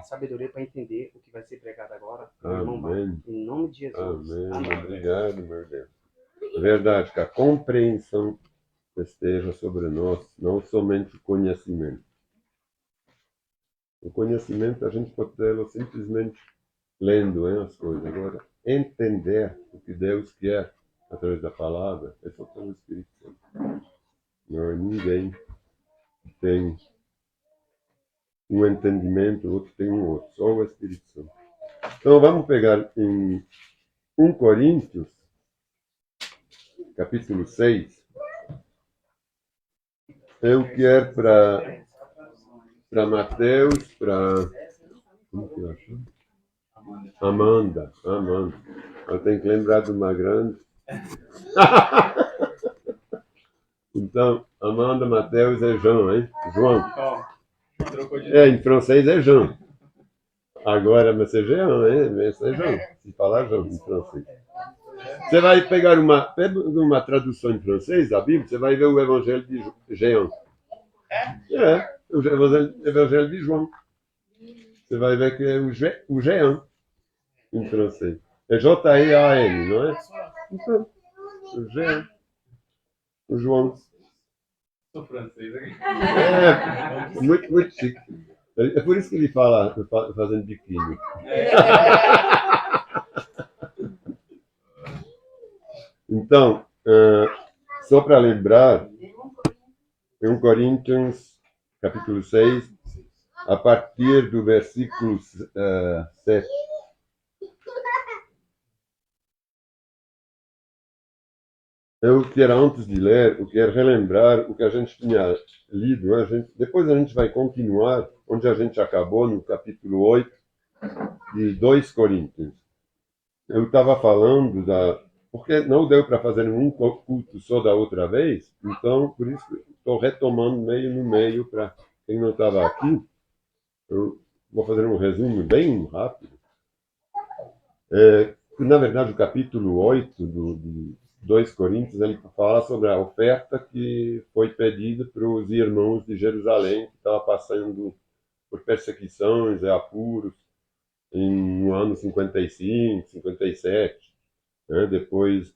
sabedoria para entender o que vai ser pregado agora. Irmão, Amém. em nome de Jesus. Amém. Obrigado, meu Deus. É verdade que a compreensão esteja sobre nós, não somente o conhecimento. O conhecimento a gente pode tê-lo simplesmente lendo, hein, as coisas. Agora, entender o que Deus quer através da palavra é só pelo Espírito Santo. Não é ninguém que tem um entendimento, o outro tem um outro, só o Espírito Santo. Então vamos pegar em 1 Coríntios, capítulo 6. Eu quero para Mateus, para... Como que eu acho? Amanda. Eu tenho que lembrar de uma grande. Então, Amanda, Mateus é João, hein? João. Em francês é João. Agora, mas é Jean, hein? É João. Se falar João em francês. Você vai pegar uma tradução em francês da Bíblia, você vai ver o Evangelho de Jean. O Evangelho de João. Você vai ver que é o Jean em francês. É J-E-A-N, não é? Então, o Jean. O João. Sou francês aqui. Muito chique. É por isso que ele fala fazendo biquíni. Então, só para lembrar, em 1 Coríntios, capítulo 6, a partir do versículo 7. Eu quero, antes de ler, eu quero relembrar o que a gente tinha lido. Depois a gente vai continuar onde a gente acabou, no capítulo 8 de 2 Coríntios. Eu estava falando porque não deu para fazer um culto só da outra vez, então por isso estou retomando meio no meio para quem não estava aqui. Eu vou fazer um resumo bem rápido. Na verdade, o capítulo 8 de 2 Coríntios, ele fala sobre a oferta que foi pedida para os irmãos de Jerusalém, que estavam passando por perseguições e apuros no ano 55, 57, né, depois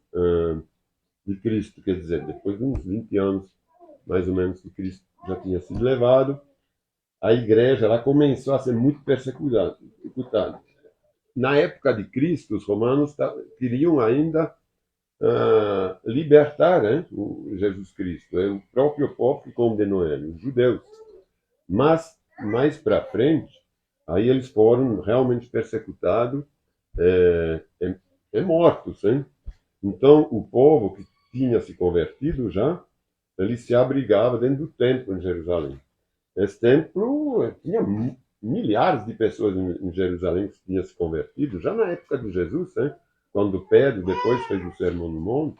de Cristo, quer dizer, depois de uns 20 anos, mais ou menos, que Cristo já tinha sido levado, a igreja ela começou a ser muito persecutada. Na época de Cristo, os romanos queriam ainda libertar, né, o Jesus Cristo. É o próprio povo que condenou ele, os judeus. Mas, mais para frente, aí eles foram realmente persecutados e mortos. Hein? Então, o povo que tinha se convertido já, ele se abrigava dentro do templo em Jerusalém. Esse templo tinha milhares de pessoas em Jerusalém que tinham se convertido, já na época de Jesus, hein? Quando Pedro depois fez o Sermão no Monte,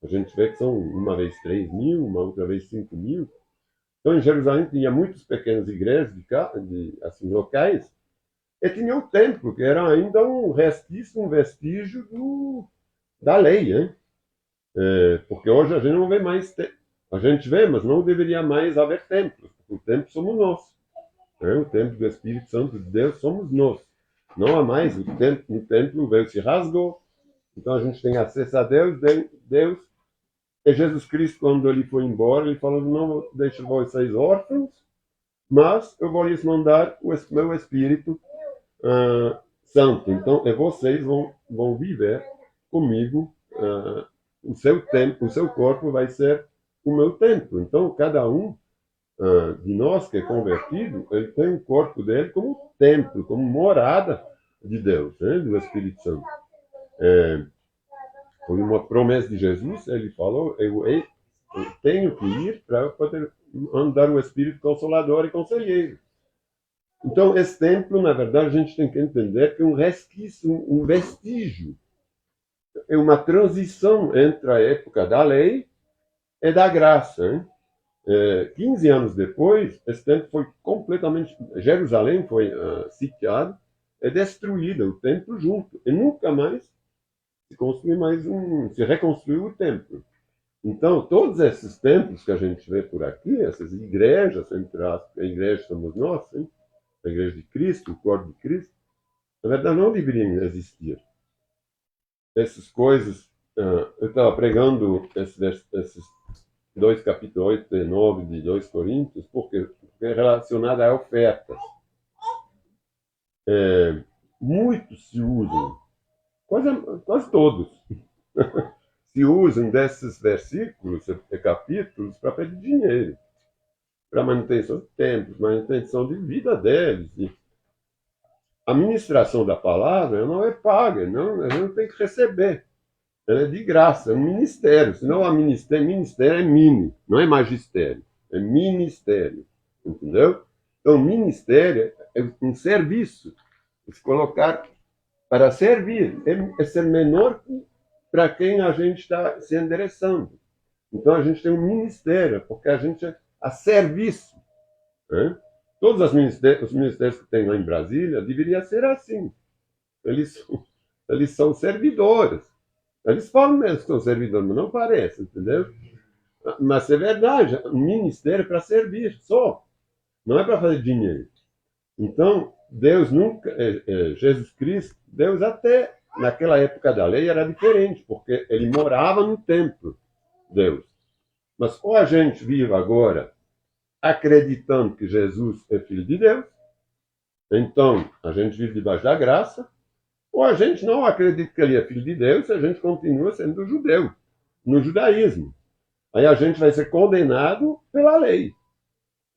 a gente vê que são uma vez 3.000, uma outra vez 5.000. Então, em Jerusalém tinha muitas pequenas igrejas assim, locais, e tinha o templo, que era ainda um resquício, um vestígio da lei, hein? Porque hoje a gente não vê mais, a gente vê, mas não deveria mais haver templos, porque o templo somos nós. O templo do Espírito Santo de Deus somos nós. Não há mais, o templo veio, se rasgou, então a gente tem acesso a Deus, e Jesus Cristo, quando ele foi embora, ele falou, não deixo vocês órfãos, mas eu vou lhes mandar o meu Espírito Santo. Então, vocês vão viver comigo, o seu templo, o seu corpo vai ser o meu templo. Então, cada um de nós que é convertido, ele tem o corpo dele como templo, como morada de Deus, né, do Espírito Santo. Foi uma promessa de Jesus, ele falou, eu tenho que ir para poder mandar o Espírito Consolador e Conselheiro. Então, esse templo, na verdade, a gente tem que entender que é um resquício, um vestígio. É uma transição entre a época da lei e da graça. Hein? 15 anos depois, esse templo foi completamente... Jerusalém foi sitiado e destruída, o templo junto. E nunca mais se reconstruiu o templo. Então, todos esses templos que a gente vê por aqui, essas igrejas, entre as igrejas somos nós, hein? a igreja de Cristo, o corpo de Cristo, na verdade não deveriam existir. Essas coisas, eu estava pregando esses 2 capítulos 8 e 9 de 2 Coríntios, porque é relacionado a ofertas. Muitos se usam, quase todos, se usam desses versículos e capítulos para pedir dinheiro, para manutenção de templos, manutenção de vida deles. E a ministração da palavra não é paga, não, a gente não tem que receber. Ela é de graça, é um ministério. Senão a ministério é mini, não é magistério, é ministério. Entendeu? Então, ministério é um serviço. Se colocar para servir, é ser menor para quem a gente está se endereçando. Então, a gente tem um ministério, porque a gente é a serviço. Né? Todos os ministérios que tem lá em Brasília deveriam ser assim. Eles são servidores. Eles falam mesmo que são servidores, mas não parece, entendeu? Mas é verdade, o ministério é para servir só. Não é para fazer dinheiro. Então, Deus nunca, Jesus Cristo, Deus até naquela época da lei era diferente, porque ele morava no templo, Deus. Mas ou a gente vive agora acreditando que Jesus é filho de Deus, então a gente vive debaixo da graça, ou a gente não acredita que ele é filho de Deus e a gente continua sendo judeu, no judaísmo. Aí a gente vai ser condenado pela lei,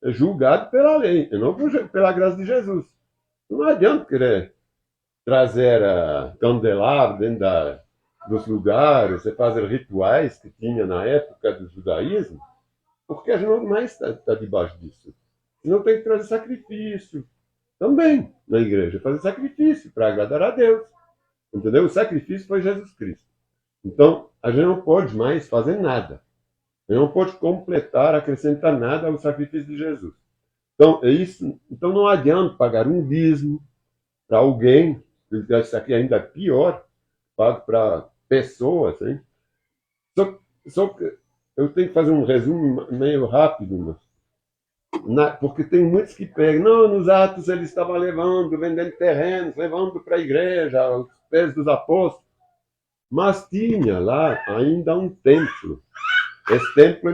julgado pela lei, e não pela graça de Jesus. Não adianta querer trazer candelabro dentro dos lugares e fazer rituais que tinha na época do judaísmo, porque a gente não mais está debaixo disso. Não tem que trazer sacrifício também na igreja, fazer sacrifício para agradar a Deus. Entendeu? O sacrifício foi Jesus Cristo. Então, a gente não pode mais fazer nada. A gente não pode completar, acrescentar nada ao sacrifício de Jesus. Então, é isso. Então, não adianta pagar um dízimo para alguém, isso aqui ainda é pior, pago para pessoas. Hein? Só que eu tenho que fazer um resumo meio rápido, mas porque tem muitos que pegam, não, nos Atos ele estava vendendo terrenos, levando para a igreja, aos pés dos apóstolos, mas tinha lá ainda um templo. Esse templo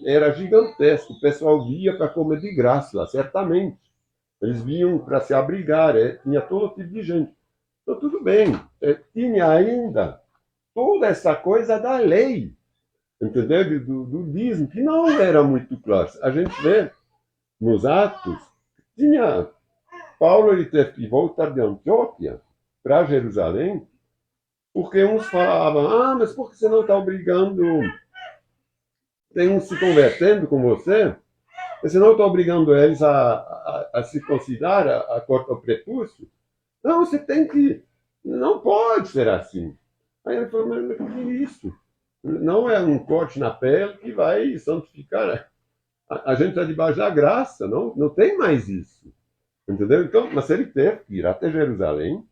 era gigantesco, o pessoal via para comer de graça lá, certamente. Eles vinham para se abrigar, tinha todo tipo de gente. Então tudo bem, tinha ainda toda essa coisa da lei, entendeu? Do dízimo, que não era muito claro. A gente vê nos Atos, Paulo ele teve que voltar de Antioquia para Jerusalém, porque uns falavam, mas por que você não está obrigando, tem uns se convertendo com você, você não está obrigando eles a circuncidar, a cortar o prepúcio? Não, você tem que, não pode ser assim. Aí ele falou, mas que é isso? Não é um corte na pele que vai santificar. A gente está debaixo da graça, não tem mais isso. Entendeu? Então, mas ele teve que ir até Jerusalém,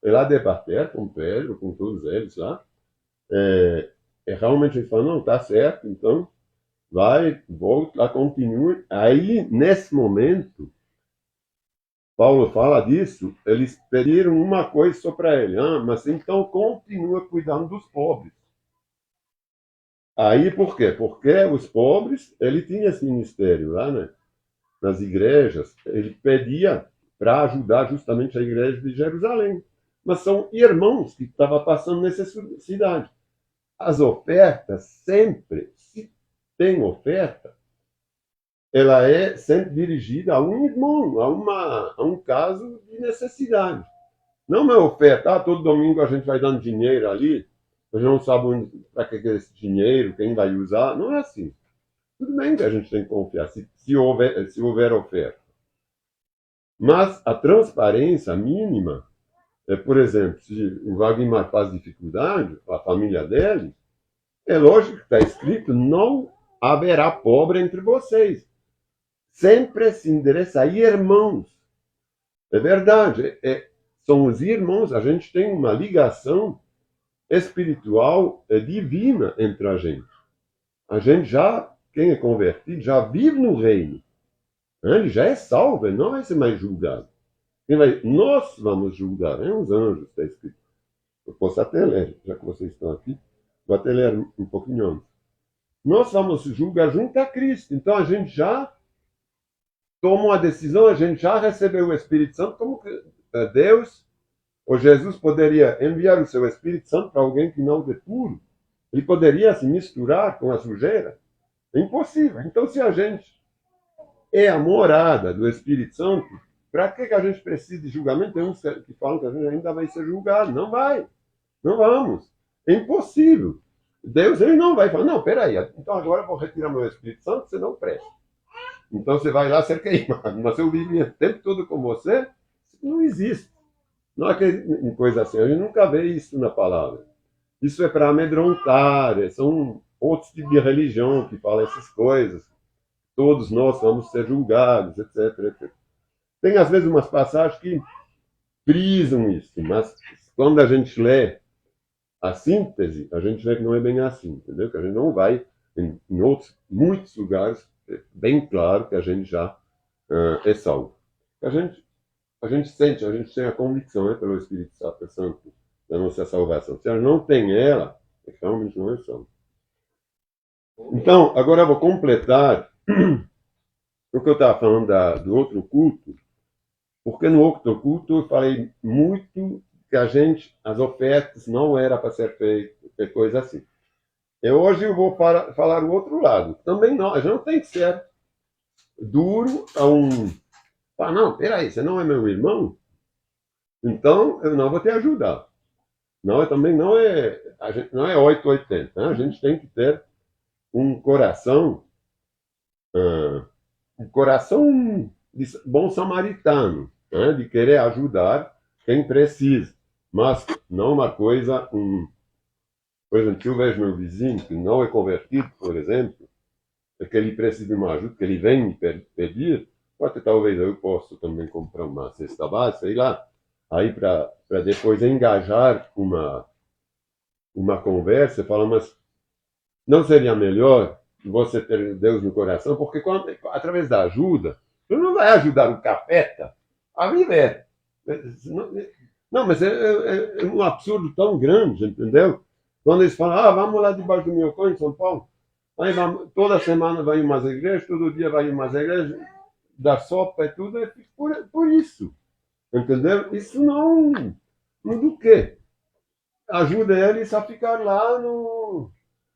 ir lá debater com Pedro, com todos eles lá. Realmente ele falou, não, está certo, então vai, volta, lá continua. Aí, nesse momento, Paulo fala disso, eles pediram uma coisa só para ele, mas então continua cuidando dos pobres. Aí, por quê? Porque os pobres, ele tinha esse ministério lá, né? Nas igrejas, ele pedia para ajudar justamente a igreja de Jerusalém. Mas são irmãos que estavam passando necessidade. As ofertas, sempre, se tem oferta, ela é sempre dirigida a um irmão, a um caso de necessidade. Não é oferta, todo domingo a gente vai dando dinheiro ali, a gente não sabe para que é esse dinheiro, quem vai usar. Não é assim. Tudo bem que a gente tem que confiar, se houver oferta. Mas a transparência mínima, por exemplo, se o Wagner faz dificuldade, a família dele, é lógico que está escrito, não haverá pobre entre vocês. Sempre se endereça a irmãos. É verdade, são os irmãos, a gente tem uma ligação espiritual divina entre a gente. A gente quem é convertido, já vive no reino. Ele já é salvo, ele não vai ser mais julgado. Nós vamos julgar, os anjos, está escrito. Eu posso até ler, já que vocês estão aqui, vou até ler um pouquinho antes. Nós vamos julgar junto a Cristo. Então a gente já tomou a decisão, a gente já recebeu o Espírito Santo, como que Deus ou Jesus poderia enviar o seu Espírito Santo para alguém que não é puro? Ele poderia se misturar com a sujeira? É impossível. Então, se a gente é a morada do Espírito Santo, para que a gente precisa de julgamento? Tem uns que falam que a gente ainda vai ser julgado. Não vai. Não vamos. É impossível. Deus ele não vai falar, não, peraí, então agora eu vou retirar meu Espírito Santo, você não presta. Então você vai lá ser queimado. Mas eu vivia o tempo todo com você, não existe. Não é coisa assim. A gente nunca vê isso na palavra. Isso é para amedrontar. São outros tipos de religião que falam essas coisas. Todos nós vamos ser julgados, etc, etc. Tem às vezes umas passagens que frisam isso, mas quando a gente lê a síntese, a gente vê que não é bem assim, entendeu? Que a gente não vai, em outros, muitos lugares, é bem claro que a gente já é salvo. A gente sente, a gente tem a convicção pelo Espírito Santo da nossa salvação. Se a gente não tem ela, realmente não é salvo. Então, agora eu vou completar o que eu estava falando do outro culto, porque no outro culto eu falei muito que as ofertas não eram para ser feitas, coisa assim. E hoje eu vou falar o outro lado. Também não, a gente não tem que ser duro a falar, não, peraí, você não é meu irmão? Então eu não vou te ajudar. Não, também não é 880. Né? A gente tem que ter um coração de bom samaritano, né? De querer ajudar quem precisa. Mas não uma coisa, por exemplo, se eu vejo meu vizinho que não é convertido, por exemplo, é que ele precisa de uma ajuda, que ele vem me pedir, pode talvez eu possa também comprar uma cesta básica, sei lá, aí para depois engajar uma conversa, fala, mas não seria melhor você ter Deus no coração? Porque através da ajuda, você não vai ajudar o capeta a viver. Não, mas é um absurdo tão grande, entendeu? Quando eles falam, vamos lá debaixo do meu em São Paulo, aí vamos, toda semana vai em umas igrejas, todo dia vai em umas igrejas, dá sopa e tudo, é por isso, entendeu? Isso não do quê? Ajuda eles a ficar lá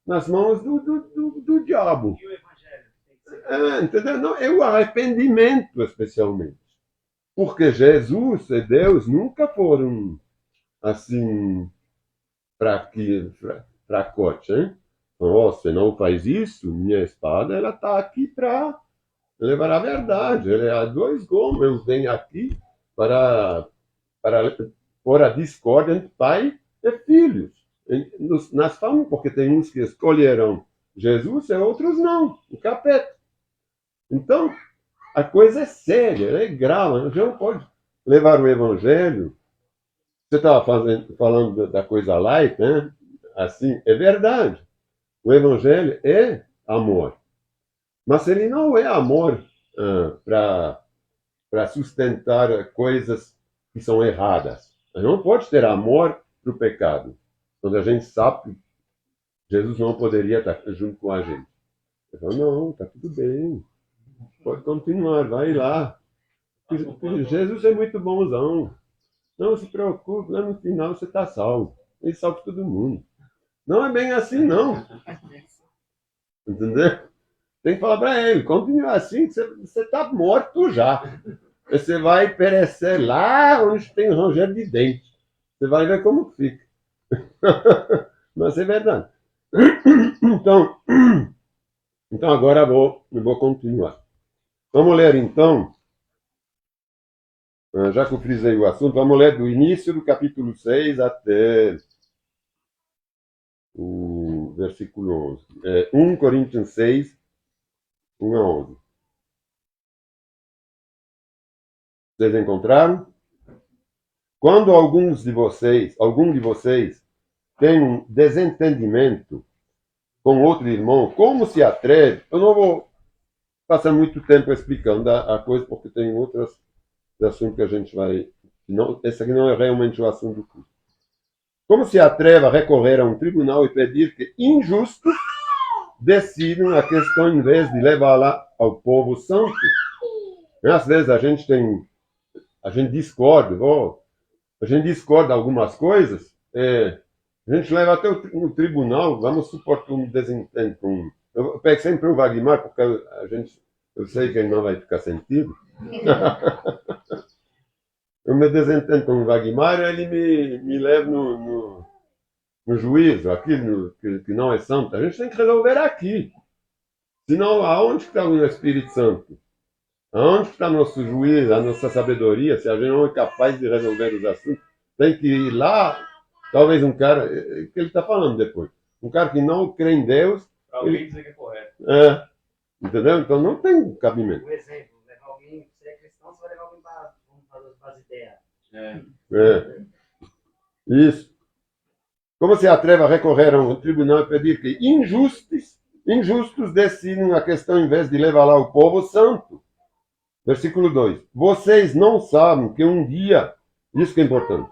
nas mãos do diabo. E o evangelho? Entendeu? Não, é o arrependimento, especialmente. Porque Jesus e Deus nunca foram assim fracote, hein? Então, você não faz isso, minha espada ela está aqui para levar a verdade. Ela é a dois gomos. Eu venho aqui para pôr a discórdia entre pai e filhos. Nas famílias, porque tem uns que escolherão Jesus e outros não, o capeta. Então, a coisa é séria, ela é grave. A gente não pode levar o evangelho. Você estava falando da coisa light, né? Assim, é verdade. O evangelho é amor. Mas ele não é amor para sustentar coisas que são erradas. A gente não pode ter amor para o pecado. Quando a gente sabe que Jesus não poderia estar junto com a gente. Eu falo, não, está tudo bem. Pode continuar, vai lá. Jesus é muito bonzão. Não se preocupe, lá no final você está salvo. Ele salva todo mundo. Não é bem assim, não. Entendeu? Tem que falar para ele, continua assim, que você está morto já. Você vai perecer lá onde tem ranger de dente. Você vai ver como fica. Mas é verdade. Então agora eu vou continuar. Vamos ler então, já que eu frisei o assunto, vamos ler do início do capítulo 6 até o versículo 11. 1 Coríntios 6, 1 a 11. Vocês encontraram? Quando algum de vocês tem um desentendimento com outro irmão, como se atreve? Eu não vou passa muito tempo explicando a coisa, porque tem outros assuntos que a gente vai... Não, esse aqui não é realmente o assunto do curso. Como se atreva a recorrer a um tribunal e pedir que injustos decidam a questão em vez de levá-la ao povo santo? Às vezes a gente discorda, a gente discorda algumas coisas, a gente leva até no tribunal, vamos supor que um desentende com... Eu pego sempre o Wagmar, porque eu sei que ele não vai ficar sentido. Eu me desentendo com o Wagmar, ele me leva no juízo, aquilo que não é santo. A gente tem que resolver aqui. Senão, aonde está o Espírito Santo? Aonde está nosso juízo, a nossa sabedoria? Se a gente não é capaz de resolver os assuntos, tem que ir lá, talvez um cara, que ele está falando depois, um cara que não crê em Deus, Pra alguém dizer que é correto. entendeu? Então não tem cabimento. Por exemplo, levar alguém, você é cristão, você vai levar alguém para as ideias. Isso. Como se atreve a recorrer a um tribunal e pedir que injustos decidam a questão em vez de levar lá o povo santo? Versículo 2. Vocês não sabem que um dia, isso que é importante,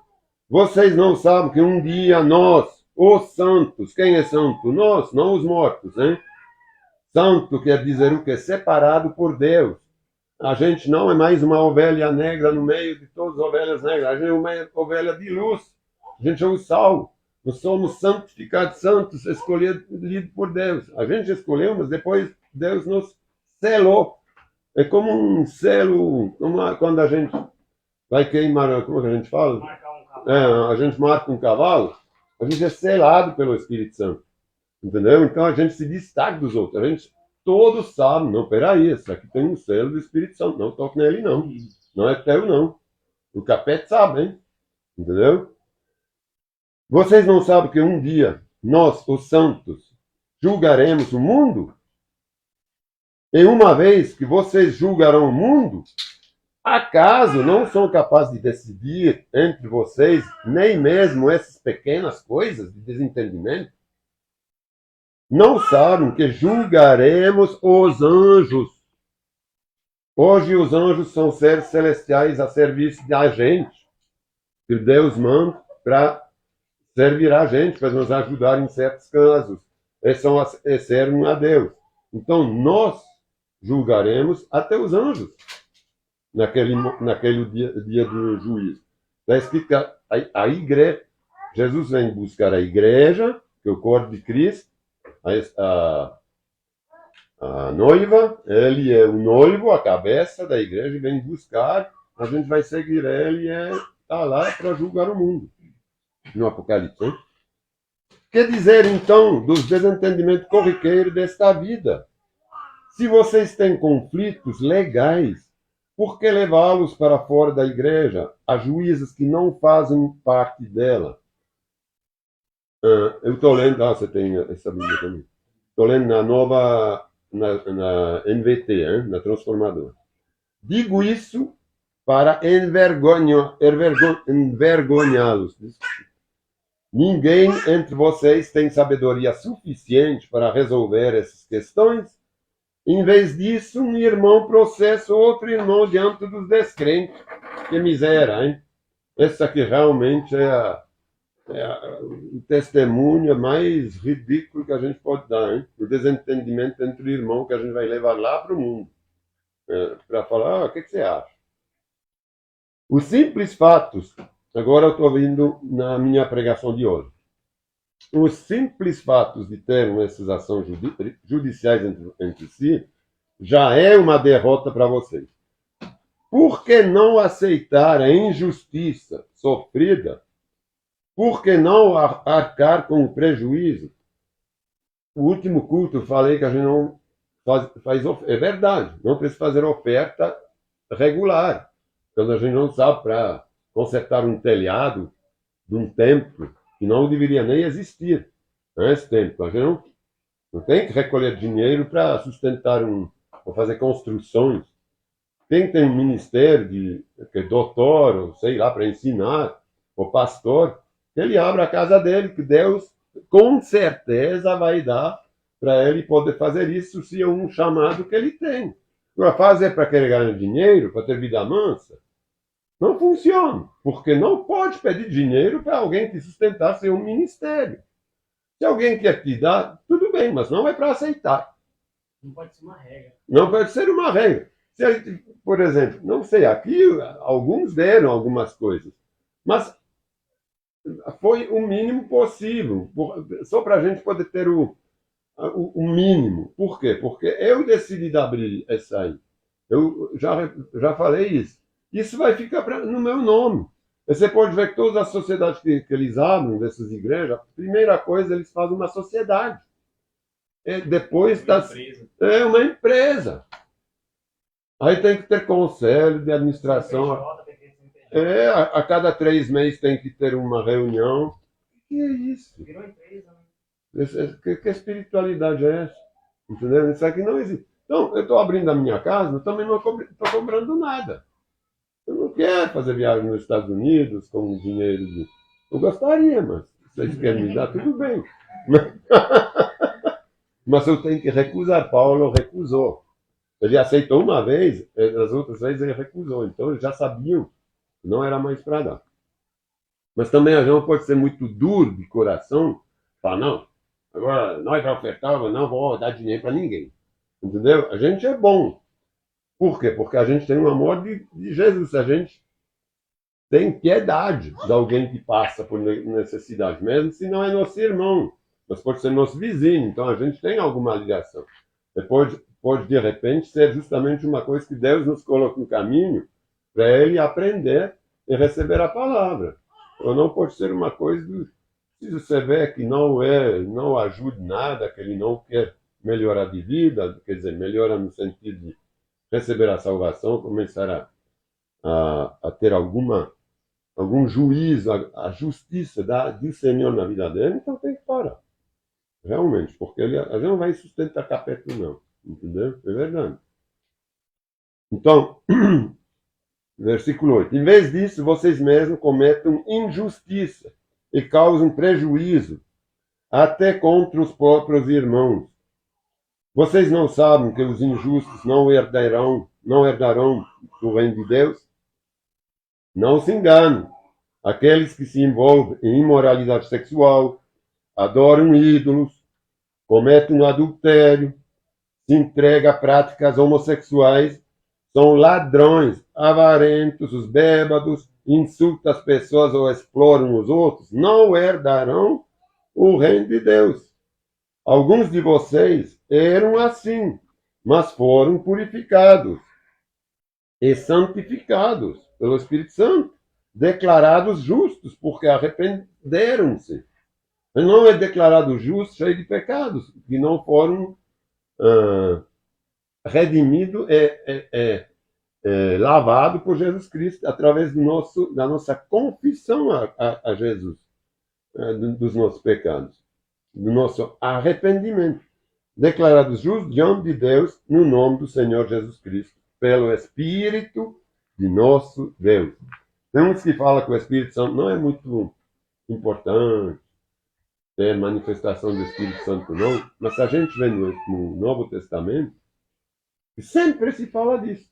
vocês não sabem que um dia nós, os santos, quem é santo? Nós, não os mortos, hein? Santo quer dizer o quê? Separado por Deus. A gente não é mais uma ovelha negra no meio de todas as ovelhas negras. A gente é uma ovelha de luz. A gente é o sal. Nós somos santificados, santos, escolhidos por Deus. A gente escolheu, mas depois Deus nos selou. É como um selo, quando a gente vai queimar, como que a gente fala? Marcar um cavalo. A gente marca um cavalo, a gente é selado pelo Espírito Santo. Entendeu? Então a gente se destaca dos outros. A gente, todos sabem, não, peraí, esse aqui tem um selo do Espírito Santo. Não toque nele, não. Não é teu, não. O capeta sabe, hein? Entendeu? Vocês não sabem que um dia nós, os santos, julgaremos o mundo? E uma vez que vocês julgarão o mundo, acaso não são capazes de decidir entre vocês nem mesmo essas pequenas coisas de desentendimento? Não sabem que julgaremos os anjos. Hoje os anjos são seres celestiais a serviço da gente, que Deus manda para servir a gente, para nos ajudar em certos casos. Eles servem a Deus. Então nós julgaremos até os anjos naquele dia do juízo. Está escrito que a igreja, Jesus vem buscar a igreja, que é o corpo de Cristo, a noiva, ele é o noivo, a cabeça da igreja, e vem buscar, a gente vai seguir ele e está lá para julgar o mundo. No Apocalipse. Hein? Que dizer, então, dos desentendimentos corriqueiros desta vida? Se vocês têm conflitos legais, por que levá-los para fora da igreja, a juízes que não fazem parte dela? Eu estou lendo, você tem essa Bíblia também. Estou lendo na NVT, hein? Na Transformadora. Digo isso para envergonhá-los. Ninguém entre vocês tem sabedoria suficiente para resolver essas questões? Em vez disso, um irmão processa outro irmão diante dos descrentes. Que miséria, hein? Esse aqui realmente é o testemunho mais ridículo que a gente pode dar, hein? O desentendimento entre o irmão que a gente vai levar lá para o mundo. Para falar, o que você acha? Os simples fatos, agora eu estou vindo na minha pregação de hoje. Os simples fatos de terem essas ações judiciais entre si já é uma derrota para vocês. Por que não aceitar a injustiça sofrida? Por que não arcar com o prejuízo? O último culto eu falei que a gente não faz oferta. É verdade, não precisa fazer oferta regular. Quando a gente não sabe para consertar um telhado de um templo que não deveria nem existir. Esse templo. A gente não tem que recolher dinheiro para sustentar ou fazer construções. Quem tem um ministério que é doutor, ou sei lá, para ensinar, ou pastor, ele abre a casa dele, que Deus com certeza vai dar para ele poder fazer isso se é um chamado que ele tem. Agora, fazer para querer ganhar dinheiro, para ter vida mansa, não funciona. Porque não pode pedir dinheiro para alguém que sustentar seu ministério. Se alguém quer te dar, tudo bem, mas não é para aceitar. Não pode ser uma regra. Não pode ser uma regra. Se a gente, por exemplo, não sei, aqui alguns deram algumas coisas, mas foi o mínimo possível, só para a gente poder ter o mínimo. Por quê? Porque eu decidi abrir essa aí. Eu já falei isso. Isso vai ficar no meu nome. Você pode ver que todas as sociedades que eles abrem, dessas igrejas, a primeira coisa, eles fazem uma sociedade. Depois é uma empresa. Aí tem que ter conselho de administração. A cada 3 meses tem que ter uma reunião. Que é isso? Virou empresa, né? Que espiritualidade é essa? Entendeu? Isso aqui não existe. Então, eu estou abrindo a minha casa, mas também não estou cobrando nada. Eu não quero fazer viagem nos Estados Unidos com dinheiro de... Eu gostaria, mas se vocês querem me dar, tudo bem. Mas eu tenho que recusar. Paulo recusou. Ele aceitou uma vez, as outras vezes ele recusou. Então eles já sabiam que não era mais para dar. Mas também a gente não pode ser muito duro de coração. Falar, não, agora nós já ofertávamos, não vou dar dinheiro para ninguém. Entendeu? A gente é bom. Por quê? Porque a gente tem o amor de Jesus. A gente tem piedade de alguém que passa por necessidade, mesmo se não é nosso irmão. Mas pode ser nosso vizinho. Então a gente tem alguma ligação. Depois pode, de repente, ser justamente uma coisa que Deus nos coloca no caminho para ele aprender e receber a palavra. Ou não pode ser uma coisa que, se você vê que não ajuda nada, que ele não quer melhorar de vida, quer dizer, melhora no sentido de receber a salvação, começar a ter algum juízo, a justiça do Senhor na vida dele, então tem que parar. Realmente, porque a gente não vai sustentar capeta, não. Entendeu? É verdade. Então, versículo 8. Em vez disso, vocês mesmos cometem injustiça e causam prejuízo até contra os próprios irmãos. Vocês não sabem que os injustos não herdarão do reino de Deus? Não se enganem. Aqueles que se envolvem em imoralidade sexual, adoram ídolos, cometem adultério, se entregam a práticas homossexuais, são ladrões, avarentos, os bêbados, insultam as pessoas ou exploram os outros, não herdarão o reino de Deus. Alguns de vocês eram assim, mas foram purificados e santificados pelo Espírito Santo, declarados justos, porque arrependeram-se. Não é declarado justo, cheio de pecados, que não foram redimidos lavado por Jesus Cristo através da nossa confissão a Jesus dos nossos pecados, do nosso arrependimento, declarados justos diante de Deus no nome do Senhor Jesus Cristo, pelo Espírito de nosso Deus. Tem uns que falam que o Espírito Santo não é muito importante, ter manifestação do Espírito Santo não, mas a gente vê no Novo Testamento, sempre se fala disso.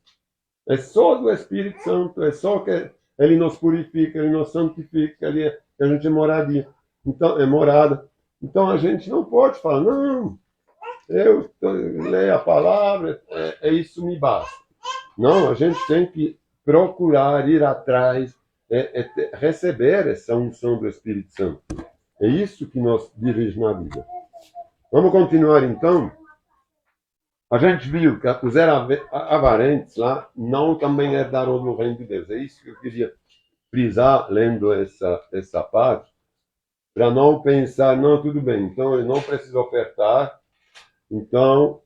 É só do Espírito Santo, é só que ele nos purifica, ele nos santifica, a gente é moradia. Então, é morada. Então a gente não pode falar, não, eu leio a palavra, isso me basta. Não, a gente tem que procurar ir atrás, receber essa unção do Espírito Santo. É isso que nos dirige na vida. Vamos continuar então. A gente viu que os avarentes lá não também herdaram do reino de Deus. É isso que eu queria frisar lendo essa parte, para não pensar, não, tudo bem, então eu não preciso ofertar, então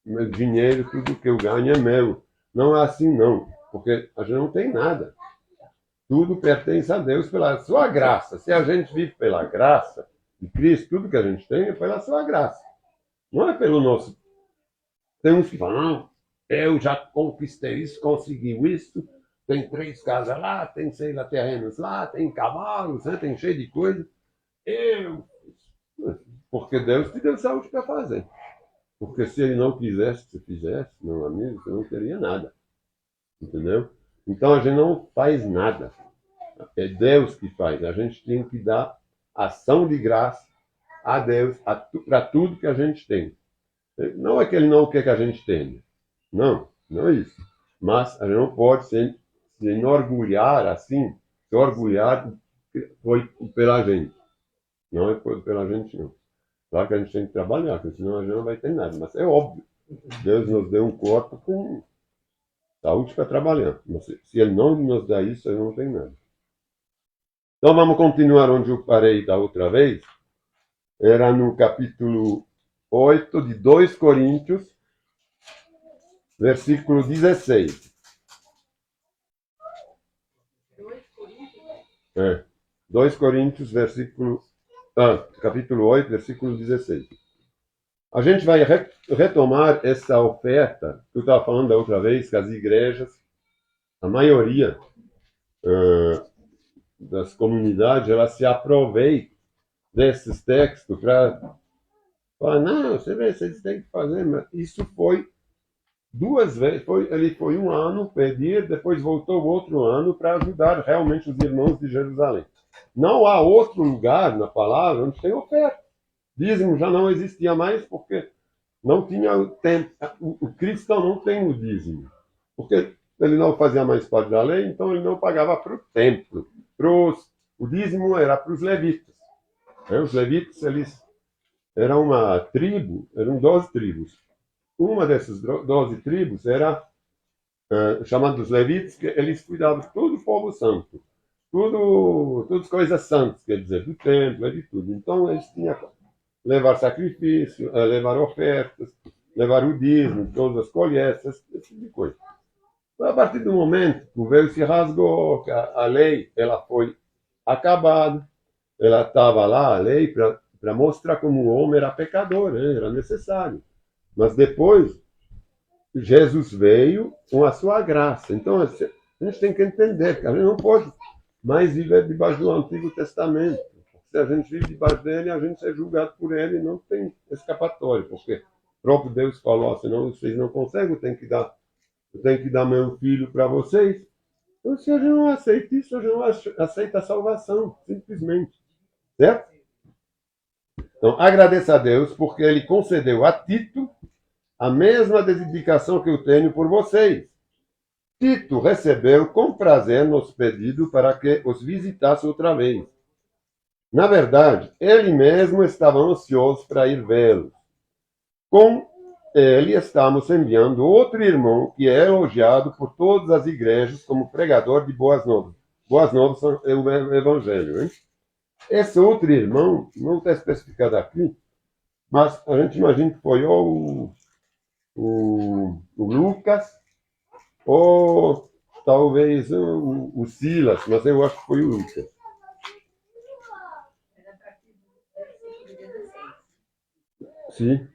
meu dinheiro, tudo que eu ganho é meu. Não é assim não, porque a gente não tem nada. Tudo pertence a Deus pela sua graça. Se a gente vive pela graça de Cristo, tudo que a gente tem é pela sua graça. Não é pelo nosso. Tem uns que falam, não, eu já conquistei isso, consegui isso, tem 3 casas lá, tem 6 terrenos lá, tem cavalos, né, tem cheio de coisa. Porque Deus te deu saúde para fazer. Porque se ele não quisesse que você fizesse, meu amigo, você não teria nada. Entendeu? Então a gente não faz nada. É Deus que faz. A gente tem que dar ação de graça a Deus para tudo que a gente tem. Não é que ele não quer que a gente tenha. Não, não é isso. Mas a gente não pode se enorgulhar assim, se orgulhar foi pela gente. Não é pela gente, não. Claro que a gente tem que trabalhar, porque senão a gente não vai ter nada. Mas é óbvio. Deus nos deu um corpo com saúde para trabalhar. Mas se Ele não nos dá isso, a gente não tem nada. Então vamos continuar onde eu parei da outra vez. Era no capítulo 8 de 2 Coríntios, versículo 16. 2 Coríntios, capítulo 8, versículo 16. A gente vai retomar essa oferta que eu estava falando da outra vez, que as igrejas, a maioria das comunidades, elas se aproveitam desses textos para falar, não, vocês têm que fazer, mas isso foi 2 vezes, ele foi um ano pedir, depois voltou outro ano para ajudar realmente os irmãos de Jerusalém. Não há outro lugar na palavra onde tem oferta. Dízimo já não existia mais porque não tinha o tempo. O cristão não tem o dízimo. Porque ele não fazia mais parte da lei, então ele não pagava para o templo. O dízimo era para os levitas. Os levitas, eles eram uma tribo, eram 12 tribos. Uma dessas 12 tribos era chamada dos levitas, que eles cuidavam de todo o povo santo. Todas coisas santas, quer dizer, do templo, de tudo. Então eles tinham que levar sacrifício, levar ofertas, levar o dízimo, todas as colheitas, esse tipo de coisa. Então, a partir do momento que o véu se rasgou, que a lei ela foi acabada, ela estava lá, a lei, para mostrar como o homem era pecador, né? Era necessário. Mas depois, Jesus veio com a sua graça. Então, a gente tem que entender que a gente não pode mais viver debaixo do Antigo Testamento. Se a gente vive debaixo dele, a gente é julgado por ele e não tem escapatória. Porque o próprio Deus falou, senão vocês não conseguem, eu tenho que dar meu filho para vocês. Então, se a gente não aceita isso, a gente não aceita a salvação, simplesmente. Certo? Então, agradeça a Deus, porque ele concedeu a Tito a mesma dedicação que eu tenho por vocês. Tito recebeu com prazer nosso pedido para que os visitasse outra vez. Na verdade, ele mesmo estava ansioso para ir vê-los. Com ele estamos enviando outro irmão que é elogiado por todas as igrejas como pregador de boas novas. Boas novas é o evangelho, hein? Esse outro irmão, não está especificado aqui, mas a gente imagina que foi ou o Lucas, ou talvez o Silas, mas eu acho que foi o Lucas. Sim,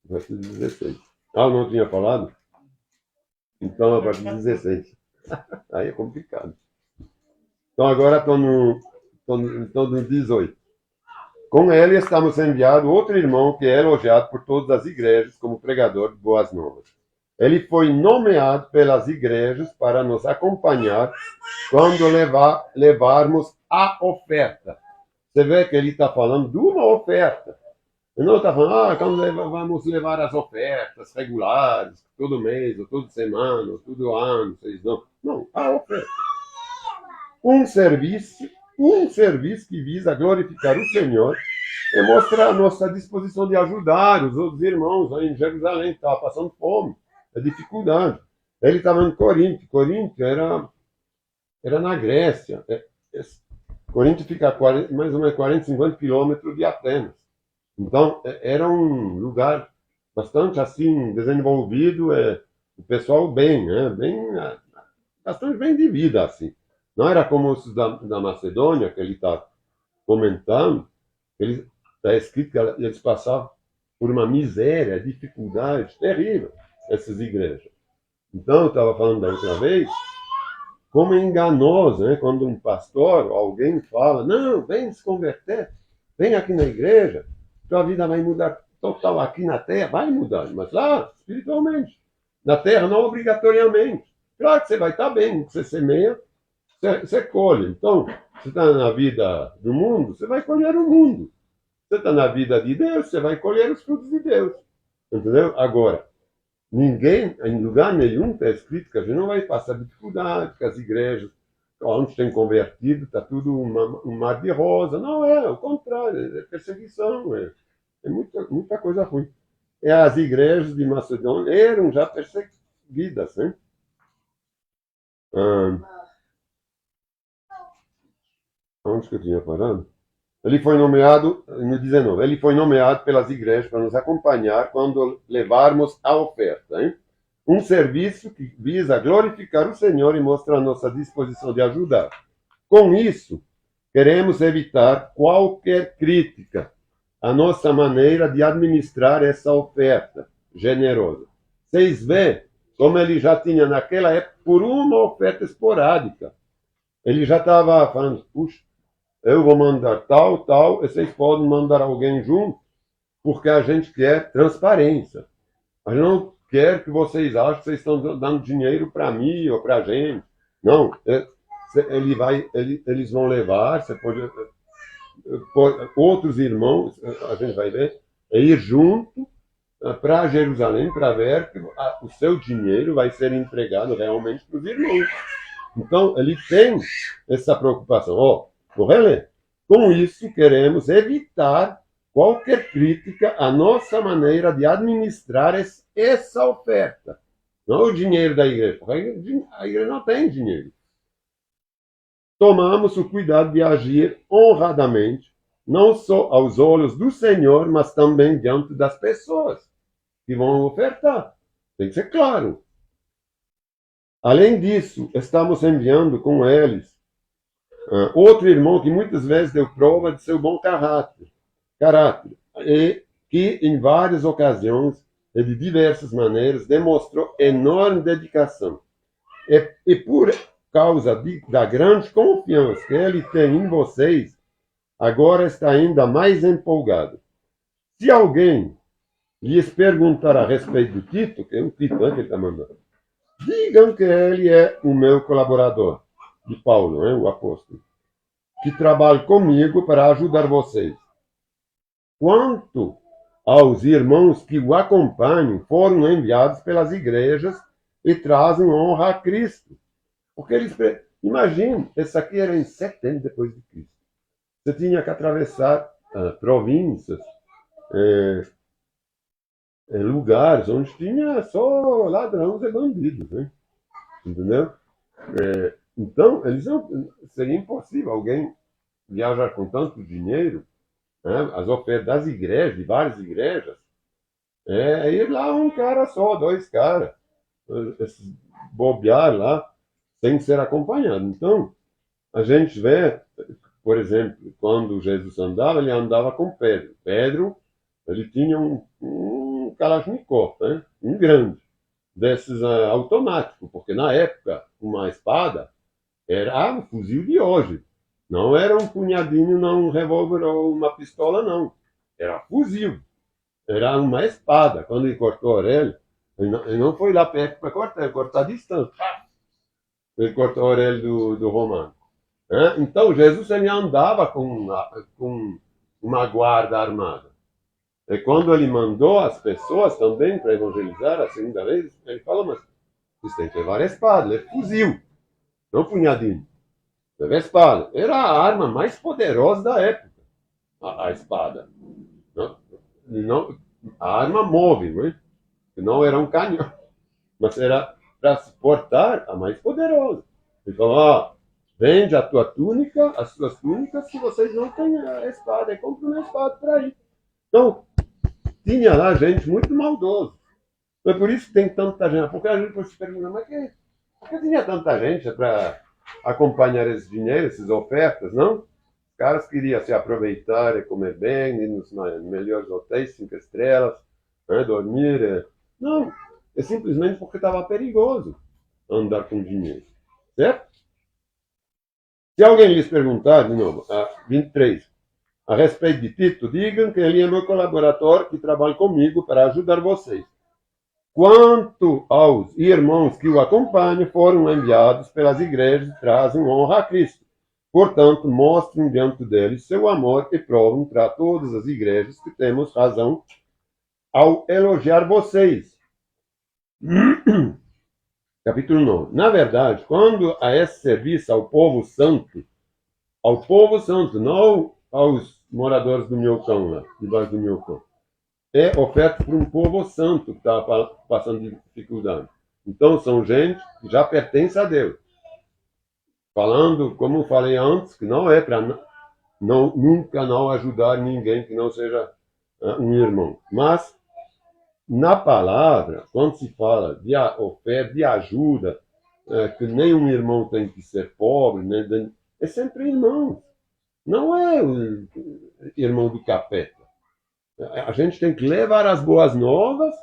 versículo 16. Ah, eu não tinha falado? Então, a partir de 16. Aí é complicado. Então, agora estou no 18. Com ele estamos enviando outro irmão que é elogiado por todas as igrejas como pregador de boas novas. Ele foi nomeado pelas igrejas para nos acompanhar quando levarmos a oferta. Você vê que ele está falando de uma oferta. Ele não está falando, quando vamos levar as ofertas regulares, todo mês, ou toda semana, ou todo ano, vocês não. Não, a oferta. Um serviço que visa glorificar o Senhor e mostrar a nossa disposição de ajudar os outros irmãos aí em Jerusalém, que estavam passando fome, a dificuldade. Ele estava em Corinto. Corinto era na Grécia. Corinto fica mais ou menos 40, 50 quilômetros de Atenas. Então, era um lugar bastante assim desenvolvido, o pessoal bem, né? Bastante bem de vida, assim. Não era como os da Macedônia, que ele está comentando, está escrito que eles passavam por uma miséria, dificuldade terrível, essas igrejas. Então, eu estava falando da outra vez, como é enganoso, né? Quando um pastor ou alguém fala, não, vem se converter, vem aqui na igreja, tua vida vai mudar total aqui na Terra, vai mudar, mas lá, espiritualmente. Na Terra, não obrigatoriamente. Claro que você vai estar bem, você semeia, você colhe. Então, você está na vida do mundo, você vai colher o mundo. Você está na vida de Deus, você vai colher os frutos de Deus. Entendeu? Agora, ninguém, em lugar nenhum, está escrito que a gente não vai passar dificuldade, que as igrejas, onde tem convertido, está tudo um mar de rosa. Não é, o contrário, é perseguição, é muita coisa ruim. E as igrejas de Macedônia eram já perseguidas, né? Onde que eu tinha parado? Ele foi nomeado, no 19, ele foi nomeado pelas igrejas para nos acompanhar quando levarmos a oferta. Hein? Um serviço que visa glorificar o Senhor e mostra a nossa disposição de ajudar. Com isso, queremos evitar qualquer crítica à nossa maneira de administrar essa oferta generosa. Vocês veem como ele já tinha naquela época, por uma oferta esporádica. Ele já estava falando, puxa, eu vou mandar tal, e vocês podem mandar alguém junto, porque a gente quer transparência. A gente não quer que vocês achem que vocês estão dando dinheiro para mim ou para a gente. Não, eles vão levar, você pode, outros irmãos, a gente vai ver, ir junto para Jerusalém para ver que o seu dinheiro vai ser entregado realmente para os irmãos. Então, ele tem essa preocupação. Vou reler. Com isso, queremos evitar qualquer crítica à nossa maneira de administrar essa oferta. Não o dinheiro da igreja, porque a igreja não tem dinheiro. Tomamos o cuidado de agir honradamente, não só aos olhos do Senhor, mas também diante das pessoas que vão ofertar. Tem que ser claro. Além disso, estamos enviando com eles outro irmão que muitas vezes deu prova de seu bom caráter, e que em várias ocasiões e de diversas maneiras demonstrou enorme dedicação. E por causa da grande confiança que ele tem em vocês, agora está ainda mais empolgado. Se alguém lhes perguntar a respeito do Tito, que é o Tito que ele está mandando, digam que ele é o meu colaborador, de Paulo, o apóstolo, que trabalha comigo para ajudar vocês. Quanto aos irmãos que o acompanham, foram enviados pelas igrejas e trazem honra a Cristo. Porque eles, imagine, isso aqui era em 70 depois de Cristo. Você tinha que atravessar províncias, lugares onde tinha só ladrões e bandidos, né? Entendeu? Então, seria impossível alguém viajar com tanto dinheiro, né? As ofertas das igrejas, de várias igrejas, ir lá um cara só, dois caras, bobear lá, sem ser acompanhado. Então, a gente vê, por exemplo, quando Jesus andava, ele andava com Pedro. Pedro, ele tinha um Kalashnikov, né? Um grande, desses automáticos, porque na época, uma espada era um fuzil de hoje. Não era um punhadinho, não um revólver ou uma pistola, não. Era fuzil. Era uma espada. Quando ele cortou a orelha, ele não foi lá perto para cortar, ele cortou a distância. Ele cortou a orelha do romano. Então, Jesus ele andava com uma guarda armada. E quando ele mandou as pessoas também para evangelizar a segunda vez, ele falou, mas vocês têm que levar a espada, é fuzil, não punhadinho. Leva a espada. Era a arma mais poderosa da época, a espada. Não, a arma móvel, né? Que não era um canhão, mas era para suportar a mais poderosa. Ele falou, vende a tua túnica, as suas túnicas, se vocês não têm a espada, e compra uma espada para ir. Então, tinha lá gente muito maldosa. É por isso que tem tanta gente. Porque a gente pode se perguntar, mas por que tinha tanta gente para acompanhar esse dinheiro, essas ofertas, não? Os caras queriam se aproveitar e comer bem, ir nos melhores hotéis, 5 estrelas, dormir. Não, é simplesmente porque estava perigoso andar com dinheiro. Certo? Se alguém lhes perguntar, de novo, 23, a respeito de Tito, digam que ele é meu colaborador que trabalha comigo para ajudar vocês. Quanto aos irmãos que o acompanham, foram enviados pelas igrejas e trazem honra a Cristo. Portanto, mostrem diante deles seu amor e provem para todas as igrejas que temos razão ao elogiar vocês. Capítulo 9. Na verdade, quando a esse serviço ao povo santo, não aos moradores do meu cão lá, debaixo do meu cão, é oferta para um povo santo que está passando dificuldade. Então, são gente que já pertence a Deus. Falando, como falei antes, que não é para nunca não ajudar ninguém que não seja um irmão. Mas, na palavra, quando se fala de oferta, de ajuda, que nenhum irmão tem que ser pobre, né, é sempre irmão. Não é o irmão do capeta. A gente tem que levar as boas novas,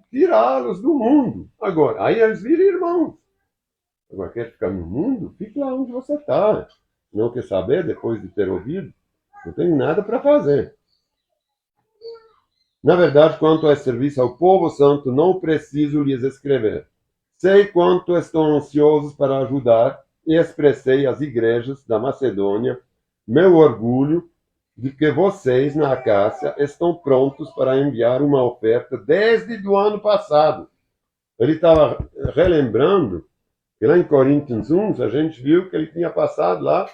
tirá-los do mundo. Agora, aí eles viram irmãos. Agora, quer ficar no mundo? Fique lá onde você está. Não quer saber, depois de ter ouvido? Não tem nada para fazer. Na verdade, quanto a serviço ao povo santo, não preciso lhes escrever. Sei quanto estão ansiosos para ajudar e expressei às igrejas da Macedônia meu orgulho de que vocês, na Acácia, estão prontos para enviar uma oferta desde o ano passado. Ele estava relembrando que lá em Coríntios 1, a gente viu que ele tinha passado lá,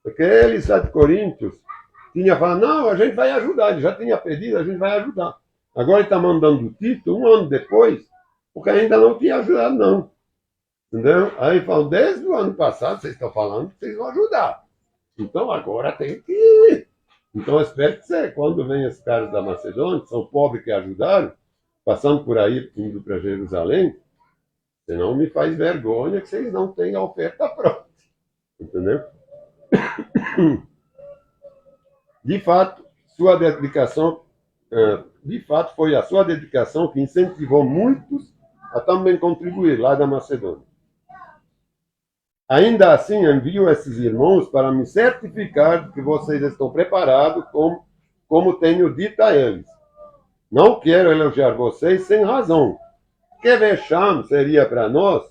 porque eles lá de Coríntios tinha falado, não, a gente vai ajudar, ele já tinha pedido, a gente vai ajudar. Agora ele está mandando o Tito, um ano depois, porque ainda não tinha ajudado, não. Entendeu? Aí ele falou, desde o ano passado, vocês estão falando que vocês vão ajudar. Então agora tem que ir. Então eu espero que você, quando vem esses caras da Macedônia, que são pobres que ajudaram, passando por aí, indo para Jerusalém, senão me faz vergonha que vocês não têm a oferta pronta. Entendeu? De fato, foi a sua dedicação que incentivou muitos a também contribuir lá da Macedônia. Ainda assim, envio esses irmãos para me certificar de que vocês estão preparados, como tenho dito a eles. Não quero elogiar vocês sem razão. Que vexame seria para nós,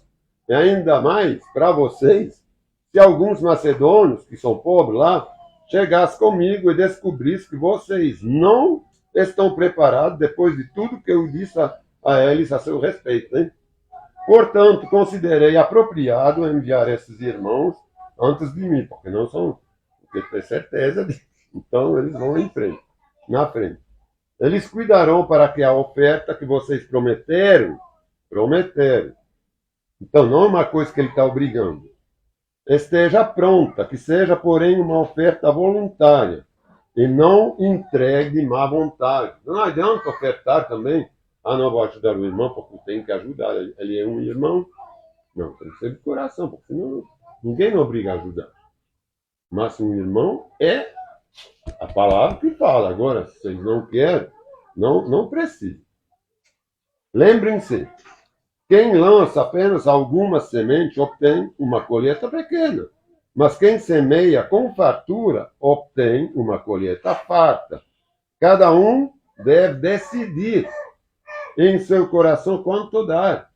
e ainda mais para vocês, se alguns macedônios, que são pobres lá, chegassem comigo e descobrissem que vocês não estão preparados depois de tudo que eu disse a eles a seu respeito, hein? Portanto, considerei apropriado enviar esses irmãos antes de mim, porque não são, porque ter certeza disso. Então, eles vão na frente. Eles cuidarão para que a oferta que vocês prometeram, então não é uma coisa que ele está obrigando, esteja pronta, que seja, porém, uma oferta voluntária, e não entregue de má vontade. Não adianta ofertar também, não vou ajudar o irmão, porque tem que ajudar, ele é um irmão. Não, tem que ser de coração, porque senão ninguém não obriga a ajudar. Mas um irmão é a palavra que fala. Agora, se vocês não querem, não precisa. Lembrem-se, quem lança apenas alguma semente obtém uma colheita pequena, mas quem semeia com fartura obtém uma colheita farta. Cada um deve decidir em seu coração quanto dar.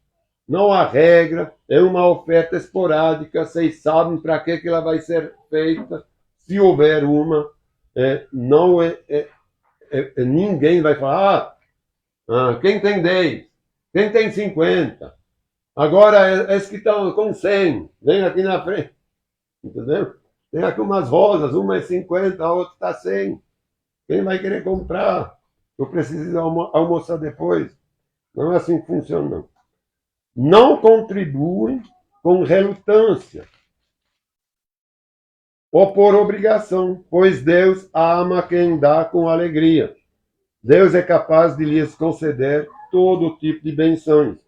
Não há regra, é uma oferta esporádica, vocês sabem para que ela vai ser feita. Se houver uma, ninguém vai falar, quem tem 10, quem tem 50, agora esses que estão com 100, vem aqui na frente, entendeu? Tem aqui umas rosas, uma é 50, a outra está 100. Quem vai querer comprar? Eu preciso almoçar depois. Não é assim que funciona, não. Não contribuem com relutância ou por obrigação, pois Deus ama quem dá com alegria. Deus é capaz de lhes conceder todo tipo de benções,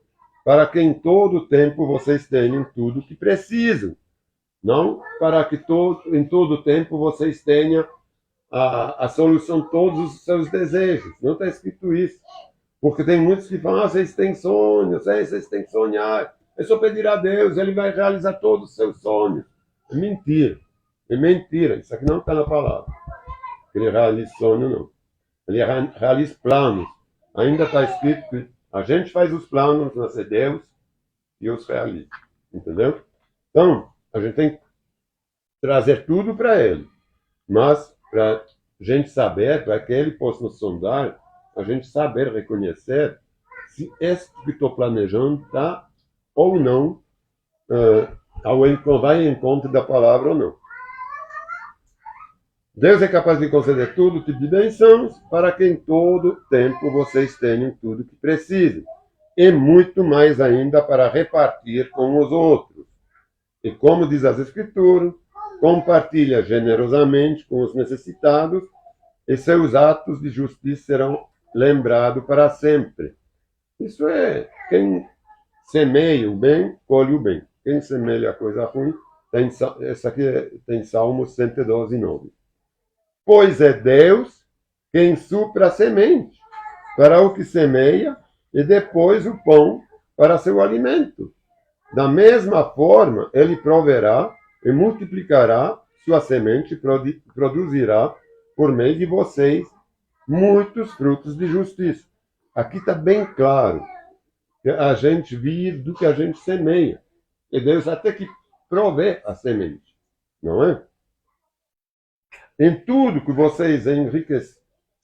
para que em todo tempo vocês tenham tudo o que precisam. Não para que em todo tempo vocês tenham a solução de todos os seus desejos. Não está escrito isso. Porque tem muitos que falam, vocês têm sonhos, vocês têm que sonhar. É só pedir a Deus, Ele vai realizar todos os seus sonhos. É mentira. É mentira. Isso aqui não está na palavra. que ele realize sonho, não. Ele realiza planos. Ainda está escrito que a gente faz os planos, mas é Deus e os realiza. Entendeu? Então, a gente tem que trazer tudo para ele. Mas, para a gente saber, para que ele possa nos sondar, a gente saber reconhecer se esse que estou planejando está ou não, vai em conta da palavra ou não. Deus é capaz de conceder tudo tipo de bênçãos para que em todo tempo vocês tenham tudo que precisem. E muito mais ainda para repartir com os outros. E como diz as Escrituras, compartilha generosamente com os necessitados e seus atos de justiça serão lembrados para sempre. Isso é, quem semeia o bem, colhe o bem. Quem semeia a coisa ruim, essa aqui tem Salmo 112, 9. Pois é Deus quem supra a semente para o que semeia e depois o pão para seu alimento. Da mesma forma, ele proverá e multiplicará sua semente e produzirá por meio de vocês muitos frutos de justiça. Aqui está bem claro que a gente vive do que a gente semeia. E Deus até que provê a semente, não é? Em tudo que vocês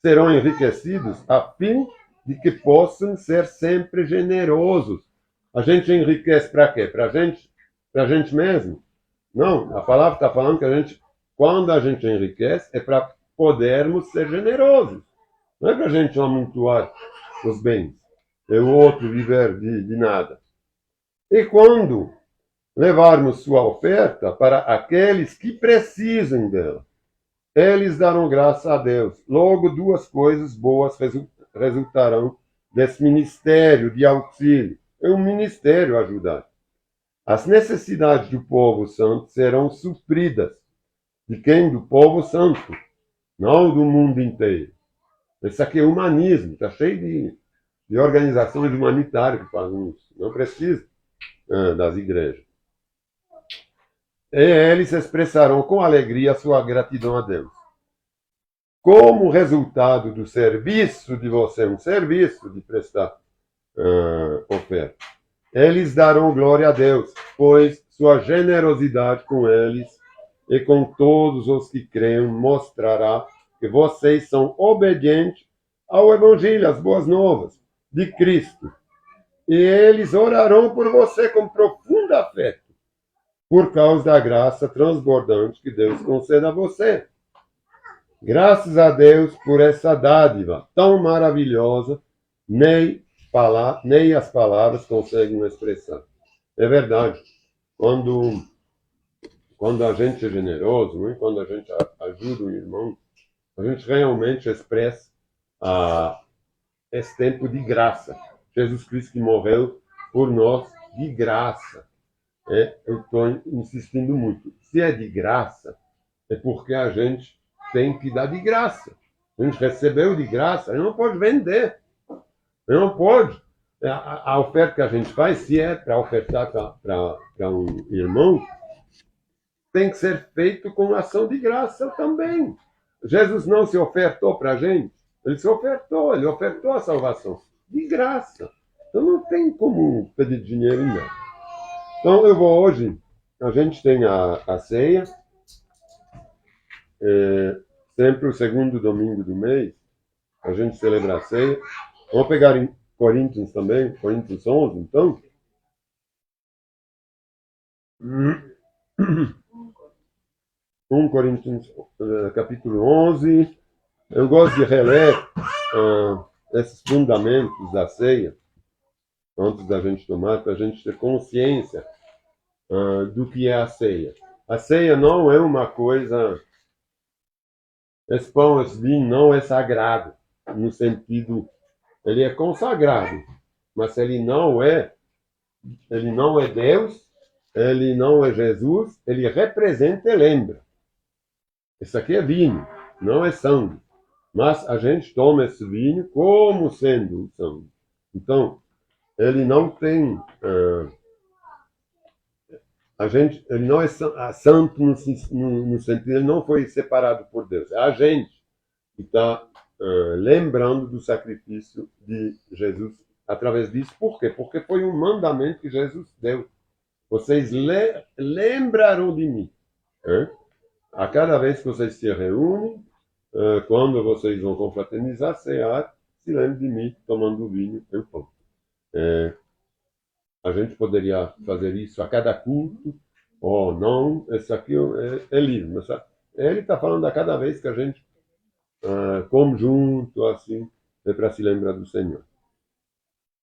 serão enriquecidos a fim de que possam ser sempre generosos. A gente enriquece para quê? Para a gente mesmo? Não, a palavra está falando que quando a gente enriquece, é para podermos ser generosos. Não é para a gente amontoar os bens, e o outro viver de nada. E quando levarmos sua oferta para aqueles que precisam dela, eles darão graça a Deus. Logo, duas coisas boas resultarão desse ministério de auxílio. É um ministério ajudar. As necessidades do povo santo serão supridas. De quem? Do povo santo, não do mundo inteiro. Isso aqui é humanismo, está cheio de organizações humanitárias que fazem isso. Não precisa das igrejas. E eles expressarão com alegria a sua gratidão a Deus. Como resultado do serviço de você, um serviço de prestar oferta, eles darão glória a Deus, pois sua generosidade com eles e com todos os que creem mostrará que vocês são obedientes ao Evangelho, às boas novas de Cristo. E eles orarão por você com profundo afeto, por causa da graça transbordante que Deus concede a você. Graças a Deus por essa dádiva tão maravilhosa, nem as palavras conseguem expressar. É verdade. Quando a gente é generoso, né? Quando a gente ajuda um irmão, a gente realmente expressa esse tempo de graça. Jesus Cristo que morreu por nós de graça. Eu estou insistindo muito. Se é de graça, é porque a gente tem que dar de graça. A gente recebeu de graça, a gente não pode vender. A gente não pode. A oferta que a gente faz, se é para ofertar para um irmão, tem que ser feito com ação de graça também. Jesus não se ofertou para a gente. Ele ofertou a salvação de graça. Então não tem como pedir dinheiro em nada. Então eu vou hoje, a gente tem a ceia, sempre o segundo domingo do mês, a gente celebra a ceia. Vamos pegar em Coríntios também, Coríntios 11, então. 1 Coríntios, capítulo 11. Eu gosto de reler esses fundamentos da ceia, antes da gente tomar, para a gente ter consciência do que é a ceia. A ceia não é uma coisa... Esse pão, esse vinho não é sagrado, no sentido... Ele é consagrado, mas ele não é Deus, ele não é Jesus, ele representa e lembra. Isso aqui é vinho, não é sangue. Mas a gente toma esse vinho como sendo o sangue. Então, ele não tem... ele não é santo no sentido, ele não foi separado por Deus. É a gente. e está lembrando do sacrifício de Jesus através disso. Por quê? Porque foi um mandamento que Jesus deu. Vocês lembrarão de mim. Hein? A cada vez que vocês se reúnem, quando vocês vão confraternizar, cear, se lembre de mim, tomando o vinho e o pão. A gente poderia fazer isso a cada culto, ou não, isso aqui é livre. Mas ele está falando a cada vez que a gente come junto, assim, é para se lembrar do Senhor.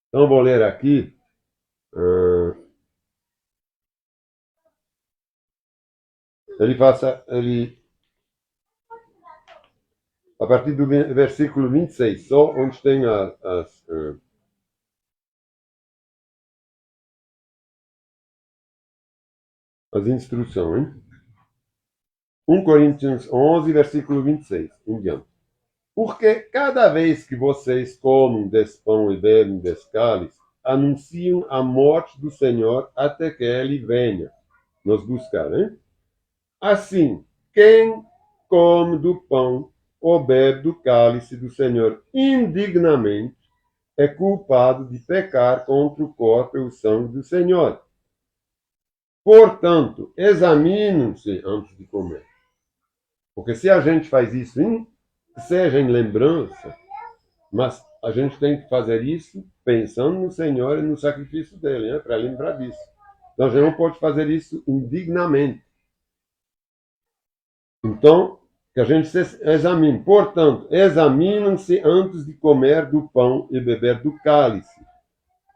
Então, vou ler aqui. A partir do versículo 26, só onde tem as instruções. 1 Coríntios 11, versículo 26, em diante. Porque cada vez que vocês comem desse pão e bebem desse cálice, anunciam a morte do Senhor até que ele venha nos buscar. Hein? Assim, quem come do pão ou bebe do cálice do Senhor indignamente é culpado de pecar contra o corpo e o sangue do Senhor. Portanto, examinem-se antes de comer. Porque se a gente faz isso, seja em lembrança, mas a gente tem que fazer isso pensando no Senhor e no sacrifício dele, né? Para lembrar disso. Então, a gente não pode fazer isso indignamente. Então, que a gente se examine. Portanto, examinem-se antes de comer do pão e beber do cálice.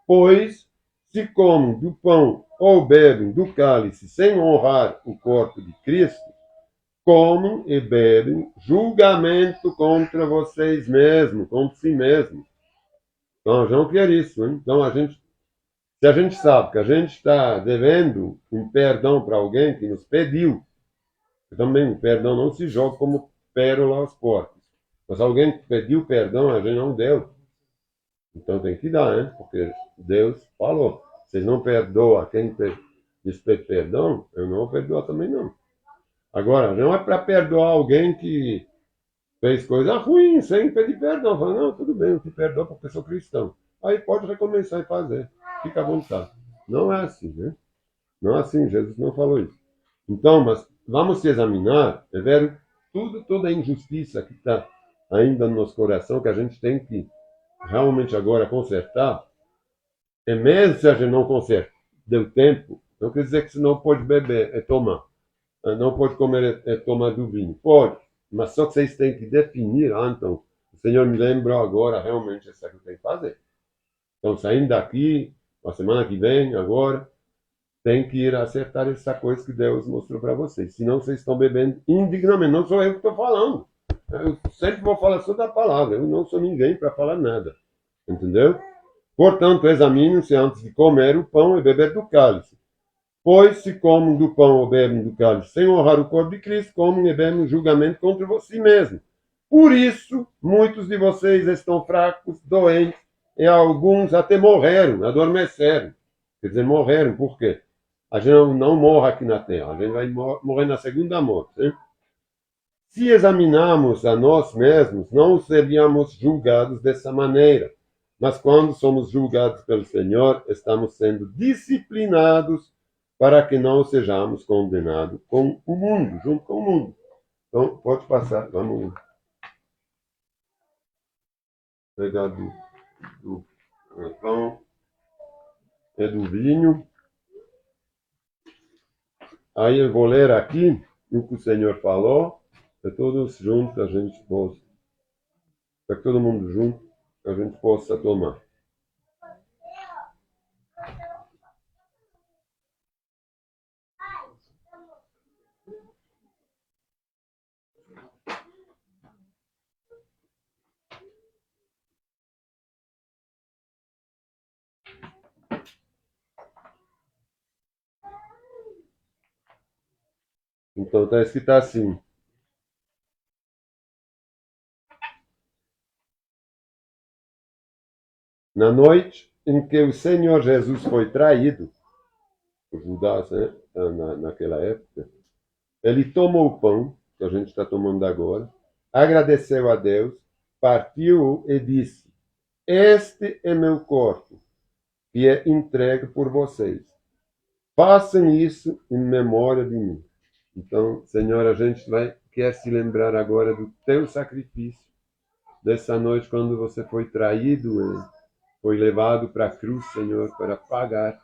Pois, se comem do pão ou bebem do cálice sem honrar o corpo de Cristo, comem e bebem julgamento contra vocês mesmos, contra si mesmos. Então, a gente não quer isso. Hein? Então, se a gente sabe que a gente está devendo um perdão para alguém que nos pediu, também o perdão não se joga como pérola aos porcos. Mas alguém que pediu perdão, a gente não deu. Então tem que dar, né? Porque Deus falou. Vocês não perdoam quem lhes pede perdão, eu não vou perdoar também não. Agora, não é para perdoar alguém que fez coisa ruim, sem pedir perdão. Fala, não, tudo bem, eu te perdoo porque eu sou cristão. Aí pode recomeçar e fazer. Fica à vontade. Não é assim, né? Não é assim, Jesus não falou isso. Então, mas vamos se examinar, é ver toda a injustiça que está ainda no nosso coração, que a gente tem que realmente agora consertar. E mesmo se a gente não conserta, deu tempo, não quer dizer que você não pode beber, tomar. Não pode comer, tomar do vinho. Pode, mas só que vocês têm que definir, então, o Senhor me lembrou agora, realmente, isso é o que eu tenho que fazer. Então, saindo daqui, na semana que vem, agora, tem que ir acertar essa coisa que Deus mostrou para vocês. Senão vocês estão bebendo indignamente. Não sou eu que estou falando. Eu sempre vou falar só da palavra. Eu não sou ninguém para falar nada. Entendeu? Portanto, examinem-se antes de comer o pão e beber do cálice. Pois se comem do pão ou bebem do cálice sem honrar o corpo de Cristo, comem e bebem julgamento contra si mesmo. Por isso, muitos de vocês estão fracos, doentes, e alguns até morreram, adormeceram. Quer dizer, morreram. Por quê? A gente não morre aqui na Terra, a gente vai morrer na segunda morte. Hein? Se examinarmos a nós mesmos, não seríamos julgados dessa maneira. Mas quando somos julgados pelo Senhor, estamos sendo disciplinados para que não sejamos condenados com o mundo, junto com o mundo. Então, pode passar, vamos pegar do pão e do vinho. Aí eu vou ler aqui o que o Senhor falou, para todos juntos a gente possa, para que todo mundo junto a gente possa tomar. Então está escrito assim. Na noite em que o Senhor Jesus foi traído, por Judas, né, naquela época, ele tomou o pão, que a gente está tomando agora, agradeceu a Deus, partiu e disse: Este é meu corpo, que é entregue por vocês. Façam isso em memória de mim. Então, Senhor, a gente quer se lembrar agora do teu sacrifício, dessa noite quando você foi traído, foi levado para a cruz, Senhor, para pagar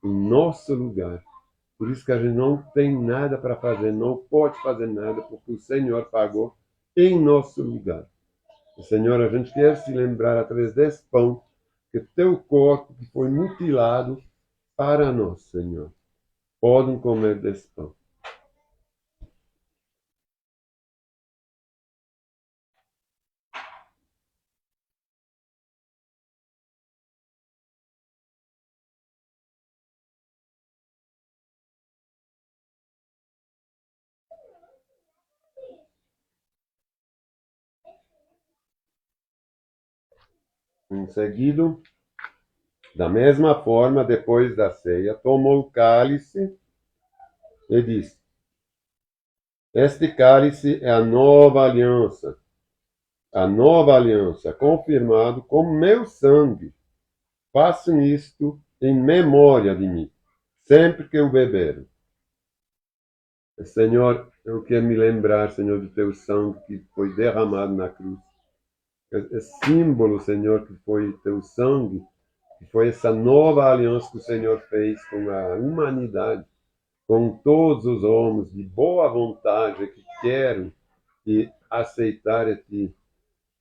em nosso lugar. Por isso que a gente não tem nada para fazer, não pode fazer nada, porque o Senhor pagou em nosso lugar. E, Senhor, a gente quer se lembrar através desse pão, que teu corpo que foi mutilado para nós, Senhor. Podem comer desse pão. Em seguida, da mesma forma, depois da ceia, tomou o cálice e disse: Este cálice é a nova aliança, confirmado com meu sangue. Façam isto em memória de mim, sempre que o beberem. Senhor, eu quero me lembrar, Senhor, do teu sangue que foi derramado na cruz. É símbolo, Senhor, que foi teu sangue, que foi essa nova aliança que o Senhor fez com a humanidade, com todos os homens de boa vontade que querem e aceitar a Ti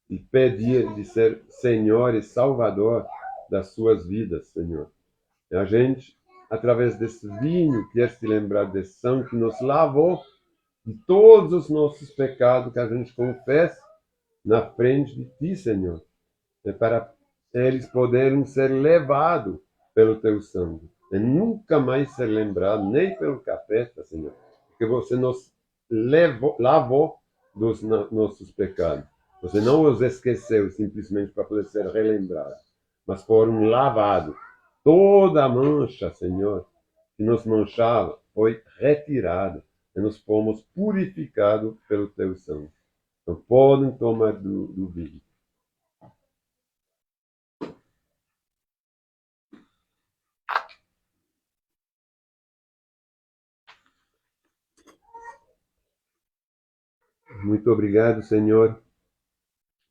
e pedir de ser Senhor e Salvador das suas vidas, Senhor. E a gente, através desse vinho, quer se lembrar desse sangue que nos lavou de todos os nossos pecados que a gente confessa na frente de Ti, Senhor. É para eles poderem ser levados pelo Teu sangue. E nunca mais ser lembrado, nem pelo capeta, Senhor. Porque você nos lavou dos nossos pecados. Você não os esqueceu simplesmente para poder ser relembrado, mas foram lavados. Toda a mancha, Senhor, que nos manchava, foi retirada e nos fomos purificados pelo Teu sangue. Então, podem tomar do vinho. Muito obrigado, Senhor,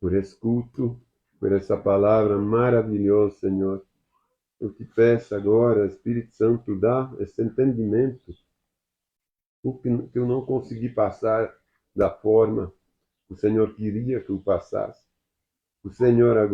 por esse culto, por essa palavra maravilhosa, Senhor. Eu te peço agora, Espírito Santo, dá esse entendimento, o que eu não consegui passar da forma que o Senhor queria que eu passasse. O Senhor agora